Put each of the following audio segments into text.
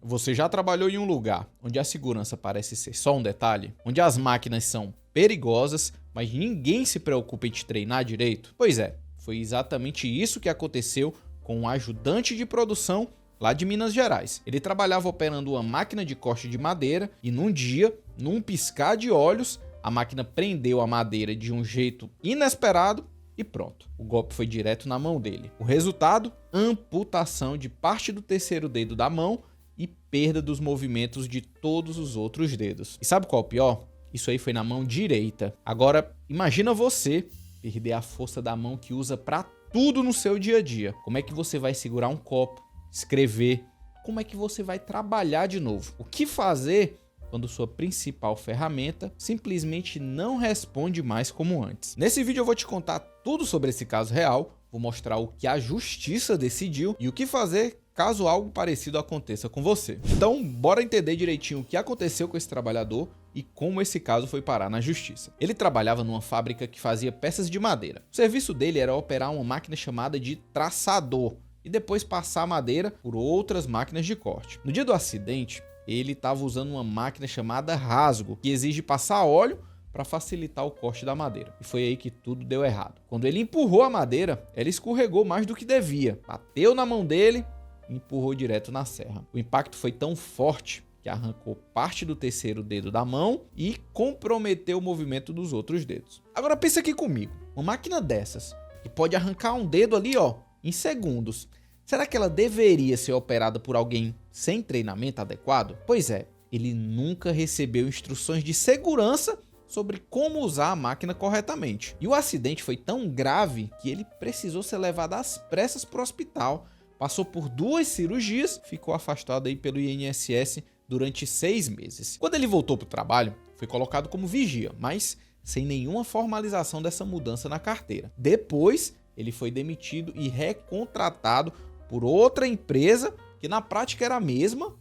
Você já trabalhou em um lugar onde a segurança parece ser só um detalhe? Onde as máquinas são perigosas, mas ninguém se preocupa em te treinar direito? Pois é, foi exatamente isso que aconteceu com um ajudante de produção lá de Minas Gerais. Ele trabalhava operando uma máquina de corte de madeira e num dia, num piscar de olhos, a máquina prendeu a madeira de um jeito inesperado e pronto. O golpe foi direto na mão dele. O resultado? Amputação de parte do terceiro dedo da mão e perda dos movimentos de todos os outros dedos. E sabe qual é o pior? Isso aí foi na mão direita. Agora, imagina você perder a força da mão que usa para tudo no seu dia a dia. Como é que você vai segurar um copo, escrever? Como é que você vai trabalhar de novo? O que fazer quando sua principal ferramenta simplesmente não responde mais como antes? Nesse vídeo eu vou te contar tudo sobre esse caso real, vou mostrar o que a justiça decidiu e o que fazer caso algo parecido aconteça com você. Então, bora entender direitinho o que aconteceu com esse trabalhador e como esse caso foi parar na justiça. Ele trabalhava numa fábrica que fazia peças de madeira. O serviço dele era operar uma máquina chamada de traçador e depois passar a madeira por outras máquinas de corte. No dia do acidente, ele estava usando uma máquina chamada rasgo, que exige passar óleo para facilitar o corte da madeira. E foi aí que tudo deu errado. Quando ele empurrou a madeira, ela escorregou mais do que devia, bateu na mão dele e empurrou direto na serra. O impacto foi tão forte que arrancou parte do terceiro dedo da mão e comprometeu o movimento dos outros dedos. Agora pensa aqui comigo, uma máquina dessas, que pode arrancar um dedo ali, em segundos, será que ela deveria ser operada por alguém sem treinamento adequado? Pois é, ele nunca recebeu instruções de segurança sobre como usar a máquina corretamente. E o acidente foi tão grave que ele precisou ser levado às pressas para o hospital, passou por 2 cirurgias, ficou afastado aí pelo INSS durante 6 meses. Quando ele voltou para o trabalho, foi colocado como vigia, mas sem nenhuma formalização dessa mudança na carteira. Depois, ele foi demitido e recontratado por outra empresa que na prática era a mesma,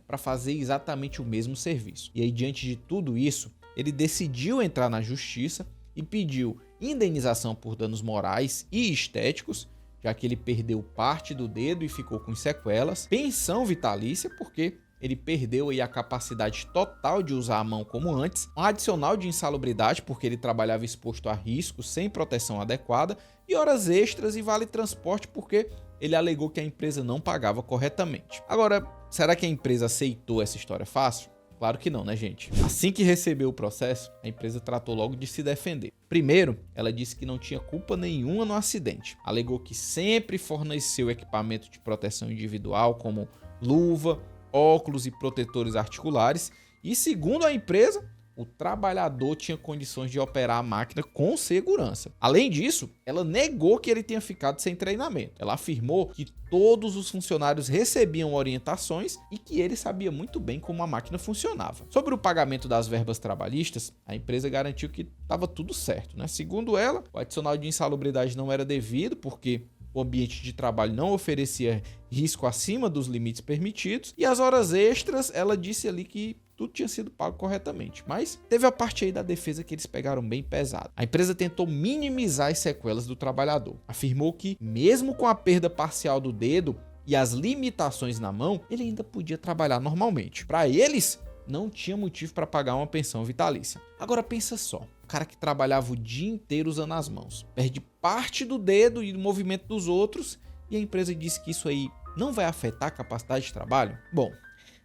para fazer exatamente o mesmo serviço. E aí, diante de tudo isso, ele decidiu entrar na justiça e pediu indenização por danos morais e estéticos, já que ele perdeu parte do dedo e ficou com sequelas, pensão vitalícia, porque ele perdeu aí a capacidade total de usar a mão como antes, um adicional de insalubridade, porque ele trabalhava exposto a risco sem proteção adequada, e horas extras e vale transporte, porque ele alegou que a empresa não pagava corretamente. Agora, será que a empresa aceitou essa história fácil? Claro que não, né, gente? Assim que recebeu o processo, a empresa tratou logo de se defender. Primeiro, ela disse que não tinha culpa nenhuma no acidente. Alegou que sempre forneceu equipamento de proteção individual, como luva, óculos e protetores articulares. E segundo a empresa, o trabalhador tinha condições de operar a máquina com segurança. Além disso, ela negou que ele tenha ficado sem treinamento. Ela afirmou que todos os funcionários recebiam orientações e que ele sabia muito bem como a máquina funcionava. Sobre o pagamento das verbas trabalhistas, a empresa garantiu que estava tudo certo, Segundo ela, o adicional de insalubridade não era devido porque o ambiente de trabalho não oferecia risco acima dos limites permitidos, e as horas extras, ela disse ali que tudo tinha sido pago corretamente. Mas teve a parte aí da defesa que eles pegaram bem pesado. A empresa tentou minimizar as sequelas do trabalhador. Afirmou que, mesmo com a perda parcial do dedo e as limitações na mão, ele ainda podia trabalhar normalmente. Para eles, não tinha motivo para pagar uma pensão vitalícia. Agora pensa só, o cara que trabalhava o dia inteiro usando as mãos, perde parte do dedo e do movimento dos outros, e a empresa disse que isso aí não vai afetar a capacidade de trabalho? Bom,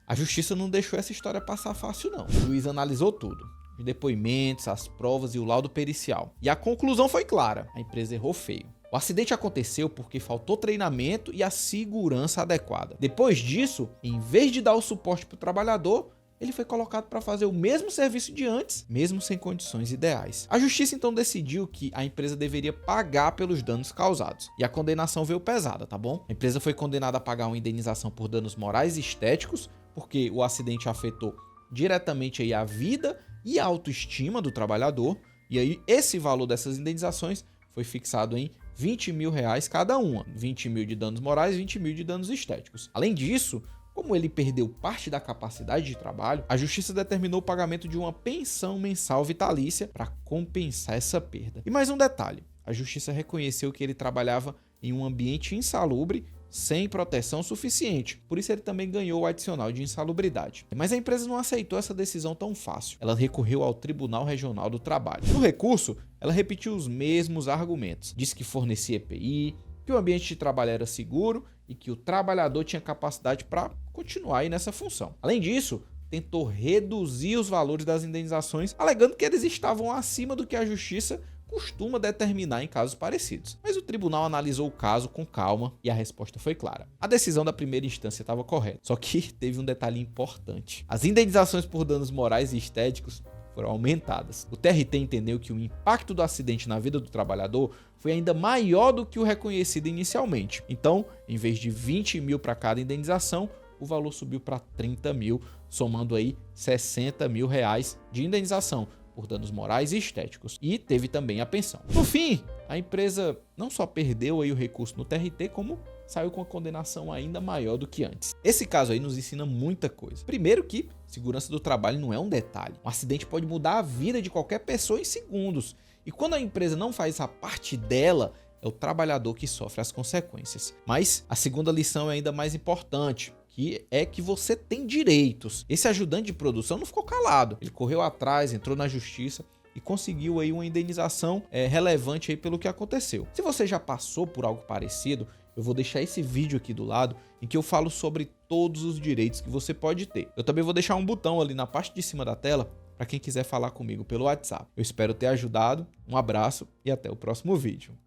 a justiça não deixou essa história passar fácil não. O juiz analisou tudo, os depoimentos, as provas e o laudo pericial. E a conclusão foi clara, a empresa errou feio. O acidente aconteceu porque faltou treinamento e a segurança adequada. Depois disso, em vez de dar o suporte para o trabalhador, ele foi colocado para fazer o mesmo serviço de antes, mesmo sem condições ideais. A justiça então decidiu que a empresa deveria pagar pelos danos causados. E a condenação veio pesada, tá bom? A empresa foi condenada a pagar uma indenização por danos morais e estéticos, porque o acidente afetou diretamente aí a vida e a autoestima do trabalhador. E aí esse valor dessas indenizações foi fixado em R$20 mil cada uma. 20 mil de danos morais e 20 mil de danos estéticos. Além disso, como ele perdeu parte da capacidade de trabalho, a justiça determinou o pagamento de uma pensão mensal vitalícia para compensar essa perda. E mais um detalhe, a justiça reconheceu que ele trabalhava em um ambiente insalubre sem proteção suficiente. Por isso ele também ganhou o adicional de insalubridade. Mas a empresa não aceitou essa decisão tão fácil. Ela recorreu ao Tribunal Regional do Trabalho. No recurso, ela repetiu os mesmos argumentos. Disse que fornecia EPI, que o ambiente de trabalho era seguro e que o trabalhador tinha capacidade para continuar aí nessa função. Além disso, tentou reduzir os valores das indenizações, alegando que eles estavam acima do que a justiça costuma determinar em casos parecidos. Mas o tribunal analisou o caso com calma e a resposta foi clara. A decisão da primeira instância estava correta, só que teve um detalhe importante. As indenizações por danos morais e estéticos foram aumentadas. O TRT entendeu que o impacto do acidente na vida do trabalhador foi ainda maior do que o reconhecido inicialmente. Então, em vez de 20 mil para cada indenização, o valor subiu para 30 mil, somando aí 60 mil reais de indenização por danos morais e estéticos. E teve também a pensão. No fim, a empresa não só perdeu aí o recurso no TRT, como saiu com a condenação ainda maior do que antes. Esse caso aí nos ensina muita coisa. Primeiro que segurança do trabalho não é um detalhe. Um acidente pode mudar a vida de qualquer pessoa em segundos. E quando a empresa não faz a parte dela, é o trabalhador que sofre as consequências. Mas a segunda lição é ainda mais importante, que é que você tem direitos. Esse ajudante de produção não ficou calado. Ele correu atrás, entrou na justiça e conseguiu aí uma indenização relevante aí pelo que aconteceu. Se você já passou por algo parecido, eu vou deixar esse vídeo aqui do lado em que eu falo sobre todos os direitos que você pode ter. Eu também vou deixar um botão ali na parte de cima da tela para quem quiser falar comigo pelo WhatsApp. Eu espero ter ajudado, um abraço e até o próximo vídeo.